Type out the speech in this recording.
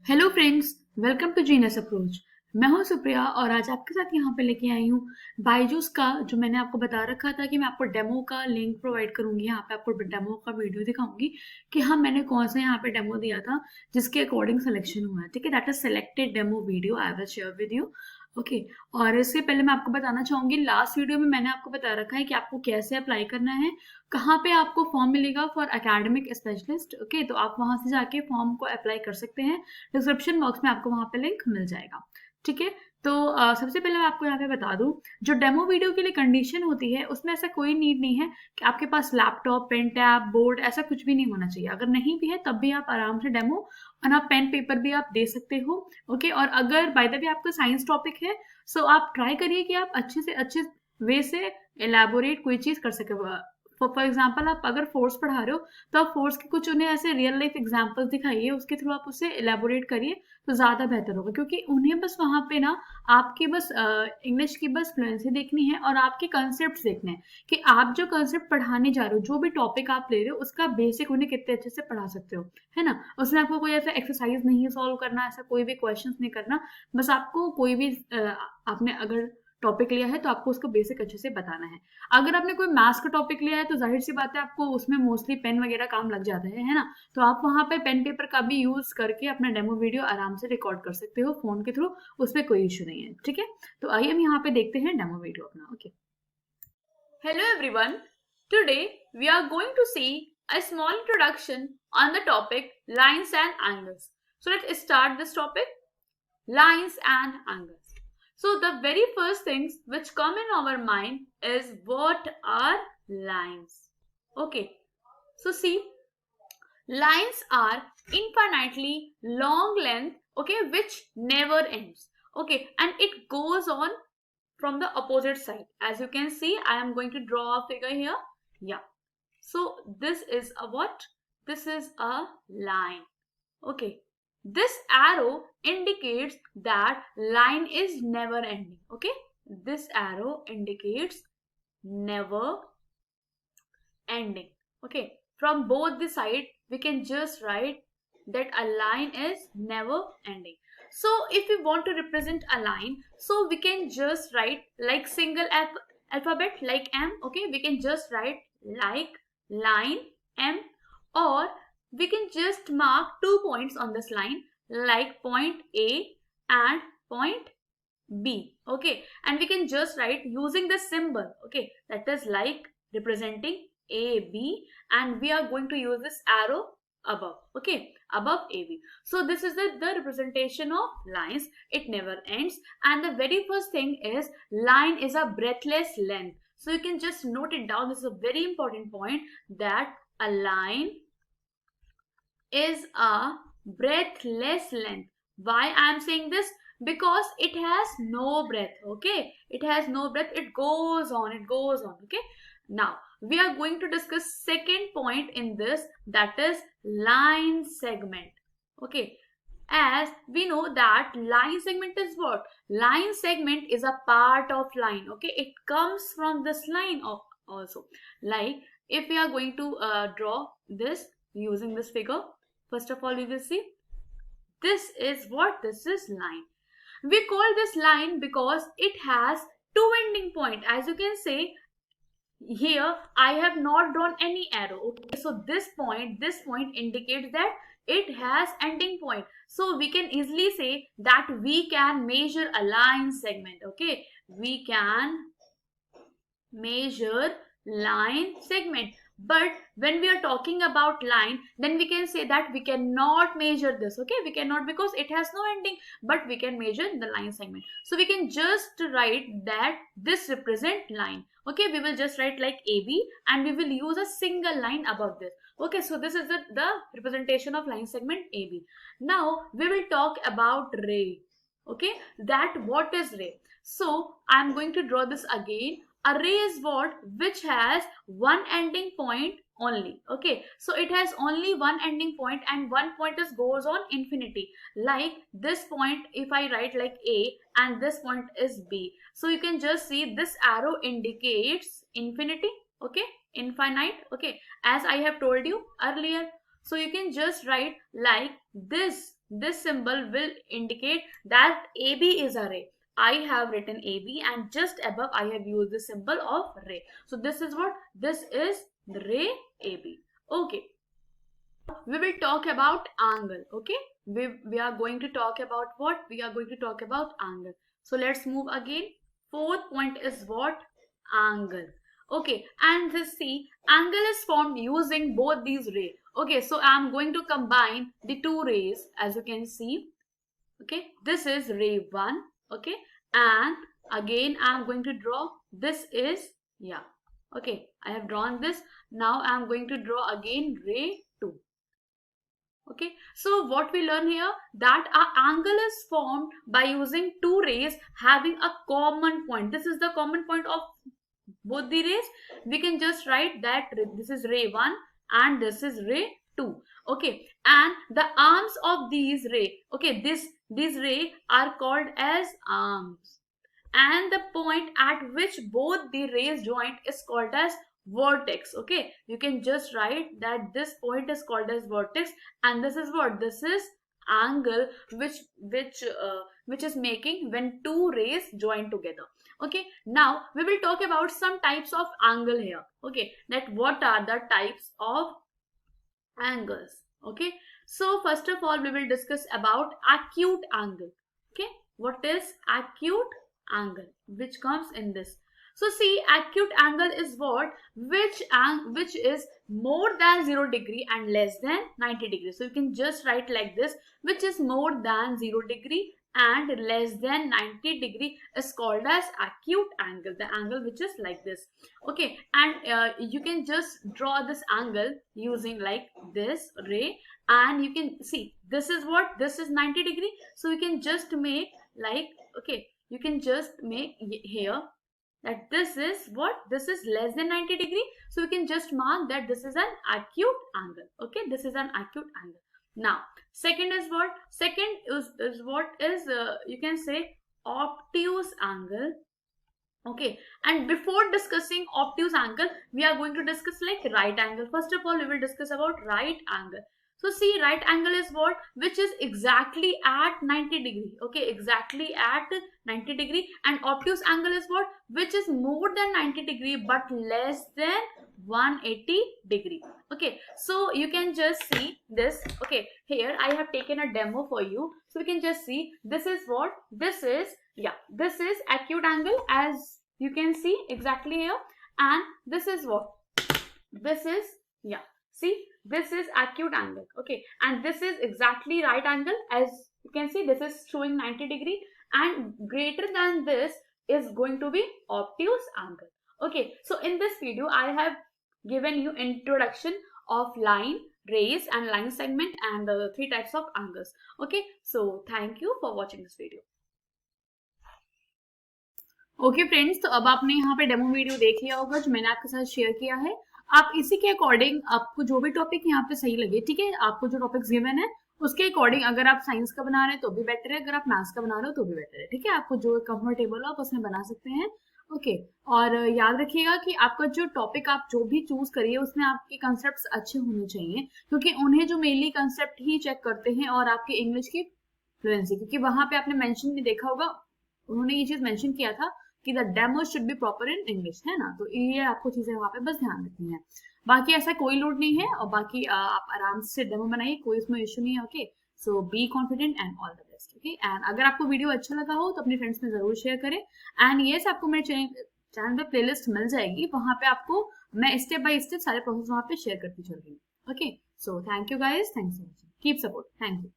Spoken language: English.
Hello friends, welcome to Genius Approach. मैं हूं सुप्रिया और आज आपके साथ यहाँ पे लेके आई हूँ बायजूस का, जो मैंने आपको बता रखा था कि मैं आपको डेमो का लिंक प्रोवाइड करूंगी। यहाँ पे आपको डेमो का वीडियो दिखाऊंगी कि हाँ मैंने कौन सा यहाँ पे डेमो दिया था जिसके अकॉर्डिंग सिलेक्शन हुआ है। ठीक है, that is selected demo video I will share with you. Okay, और इससे पहले मैं आपको बताना चाहूंगी, लास्ट वीडियो में मैंने आपको बता रखा है कि आपको कैसे अप्लाई करना है, कहाँ पे आपको फॉर्म मिलेगा फॉर एकेडमिक स्पेशलिस्ट। ओके, तो आप वहां से जाके फॉर्म को अप्लाई कर सकते हैं। डिस्क्रिप्शन बॉक्स में आपको वहां पे लिंक मिल जाएगा। ठीक है, तो सबसे पहले मैं आपको यहाँ पे बता दूं, जो डेमो वीडियो के लिए कंडीशन होती है उसमें ऐसा कोई नीड नहीं है कि आपके पास लैपटॉप, पेन, टैब, बोर्ड ऐसा कुछ भी नहीं होना चाहिए। अगर नहीं भी है तब भी आप आराम से डेमो और आप पेन पेपर भी आप दे सकते हो। ओके, और अगर बाय द वे आपका साइंस टॉपिक है, सो आप ट्राई करिए कि आप अच्छे से अच्छे वे से एलैबोरेट कोई चीज कर सके। फॉर एग्जाम्पल, आप अगर फोर्स पढ़ा रहे हो तो आप फोर्स के कुछ उन्हें ऐसे रियल लाइफ एग्जाम्पल्स दिखाइए, उसके थ्रू आप उसे एलैबोरेट करिए तो ज्यादा बेहतर होगा। क्योंकि उन्हें बस वहां पे ना आपकी बस इंग्लिश की बस फ्लुएंसी देखनी है और आपके कंसेप्ट देखने हैं कि आप जो कंसेप्ट पढ़ाने जा रहे हो, जो भी टॉपिक आप ले रहे हो, उसका बेसिक उन्हें कितने अच्छे से पढ़ा सकते हो, है ना। उसमें आपको कोई ऐसा एक्सरसाइज नहीं सॉल्व करना, ऐसा कोई भी क्वेश्चन नहीं करना। बस आपको कोई भी आपने अगर टॉपिक लिया है तो आपको उसको बेसिक अच्छे से बताना है। अगर आपने कोई मैथ्स का टॉपिक लिया है तो जाहिर सी बात है आपको उसमें मोस्टली पेन वगैरह काम लग जाता है ना। तो आप वहां पे पेन पेपर का भी यूज करके अपना डेमो वीडियो आराम से रिकॉर्ड कर सकते हो फोन के थ्रू, उसमें कोई इश्यू नहीं है। ठीक है, तो आइए हम यहाँ पे देखते हैं डेमो वीडियो अपना। Okay, hello everyone, today we are going to see a small introduction on the topic lines and angles. So let's start this topic, lines and angles. So the very first things which come in our mind is what are lines. Okay, so see, lines are infinitely long length, okay, which never ends. Okay, and it goes on from the opposite side. As you can see, I am going to draw a figure here. Yeah, so this is a what? This is a line. Okay, this arrow indicates that line is never ending. Okay, this arrow indicates never ending. Okay, from both the side we can just write that a line is never ending. So if we want to represent a line, so we can just write like single alphabet like M. Okay, we can just write like line M, or we can just mark 2 points on this line like point A and point B. Okay, and we can just write using the symbol, okay, that is like representing AB, and we are going to use this arrow above, okay, above AB. So this is the representation of lines. It never ends. And the very first thing is line is a breathless length. So you can just note it down. This is a very important point, that a line is a breathless length. Why I am saying this? Because it has no breath. Okay, it has no breath. It goes on, it goes on. Okay, now we are going to discuss second point in this, that is line segment. Okay, as we know that line segment is what? Line segment is a part of line. Okay, it comes from this line also. Like if we are going to draw this using this figure, first of all we will see this is what? This is line. We call this line because it has two ending point. As you can see here, I have not drawn any arrow. Okay, so this point indicates that it has ending point. So we can easily say that we can measure a line segment. Okay, we can measure line segment. But when we are talking about line, then we can say that we cannot measure this. Okay, we cannot, because it has no ending, but we can measure the line segment. So we can just write that this represent line. Okay, we will just write like AB, and we will use a single line above this. Okay, so this is the representation of line segment AB. Now we will talk about ray. Okay, that what is ray? So I am going to draw this again. A ray is what? Which has one ending point only. Okay, so it has only one ending point, and one point is goes on infinity. Like this point, if I write like A, and this point is B, so you can just see this arrow indicates infinity. Okay, infinite. Okay, as I have told you earlier. So you can just write like this this symbol will indicate that AB is a ray. I have written AB and just above I have used the symbol of ray. So this is what? This is the ray AB. Okay. We will talk about angle. Okay. We are going to talk about what? We are going to talk about angle. So let's move again. Fourth point is what? Angle. Okay. And this, see, angle is formed using both these rays. Okay. So I am going to combine the two rays, as you can see. Okay. This is ray 1. Okay, and again I am going to draw, this is, yeah, okay, I have drawn this. Now I am going to draw again ray 2. Okay, so what we learn here, that our angle is formed by using two rays having a common point. This is the common point of both the rays. We can just write that this is ray 1 and this is ray 2. Okay, and the arms of these ray, okay, these rays are called as arms, and the point at which both the rays join is called as vertex. Okay, you can just write that this point is called as vertex, and this is what? This is angle which is making when two rays join together. Okay, now we will talk about some types of angle here. Okay, that what are the types of angles. Okay, so first of all we will discuss about acute angle. Okay, what is acute angle, which comes in this? So see, acute angle is what? Which is more than 0 degree and less than 90 degree. So you can just write like this, which is more than 0 degree and less than 90 degree is called as acute angle, the angle which is like this. Okay, and you can just draw this angle using like this ray, and you can see this is what? This is 90 degree. So you can just make like, okay, you can just make here that this is what? This is less than 90 degree. So you can just mark that this is an acute angle. Okay, this is an acute angle. Now second is what? Second is what is you can say obtuse angle. Okay, and before discussing obtuse angle, we are going to discuss like right angle. First of all, we will discuss about right angle. So see, right angle is what? Which is exactly at 90 degree. Okay, exactly at 90 degree. And obtuse angle is what? Which is more than 90 degree but less than 180 degree. Okay, so you can just see this. Okay, here I have taken a demo for you. So you can just see this is what? This is, yeah, this is acute angle, as you can see exactly here. And this is what? This is, yeah, see, this is acute angle. Okay, and this is exactly right angle, as you can see this is showing 90 degree, and greater than this is going to be obtuse angle. Okay, so in this video I have given you introduction of line, rays and line segment and the three types of angles. Okay, so thank you for watching this video. Okay friends, तो अब आपने यहाँ पे demo video देख लिया होगा जो मैंने आपके साथ शेयर किया है. आप इसी के अकॉर्डिंग आपको जो भी टॉपिक यहाँ पे सही लगे, ठीक है, आपको जो टॉपिक्स गिवन है उसके अकॉर्डिंग, अगर आप साइंस का बना रहे हैं तो भी बेटर है, अगर आप मैथ्स का बना रहे हो तो भी बेटर है, ठीक है, आपको जो कंफर्टेबल हो आप उसमें बना सकते हैं. ओके, और याद रखिएगा कि आपका जो टॉपिक आप जो भी चूज करिए उसमें आपके कंसेप्ट अच्छे होने चाहिए, क्योंकि उन्हें जो मेनली कंसेप्ट ही चेक करते हैं और आपकी इंग्लिश की फ्लुएंसी, क्योंकि वहां पे आपने मेंशन भी देखा होगा, उन्होंने ये चीज मेंशन किया था कि the demo should be proper in English, है ना, तो ये आपको चीजें वहां पे बस ध्यान रखनी है. बाकी ऐसा कोई लोड नहीं है, और बाकी आप आराम से डेमो बनाइए, कोई इसमें इश्यू नहीं है. Okay, so be confident and all the best. Okay, and अगर आपको वीडियो अच्छा लगा हो तो अपने फ्रेंड्स में जरूर शेयर करें. एंड येस, आपको मेरे चैनल पे प्लेलिस्ट मिल जाएगी, वहां पे आपको मैं स्टेप बाय स्टेप सारे प्रोसेस वहां पे शेयर करती चल रही हूँ. Okay, so thank you guys, thanks for watching, keep support, thank you.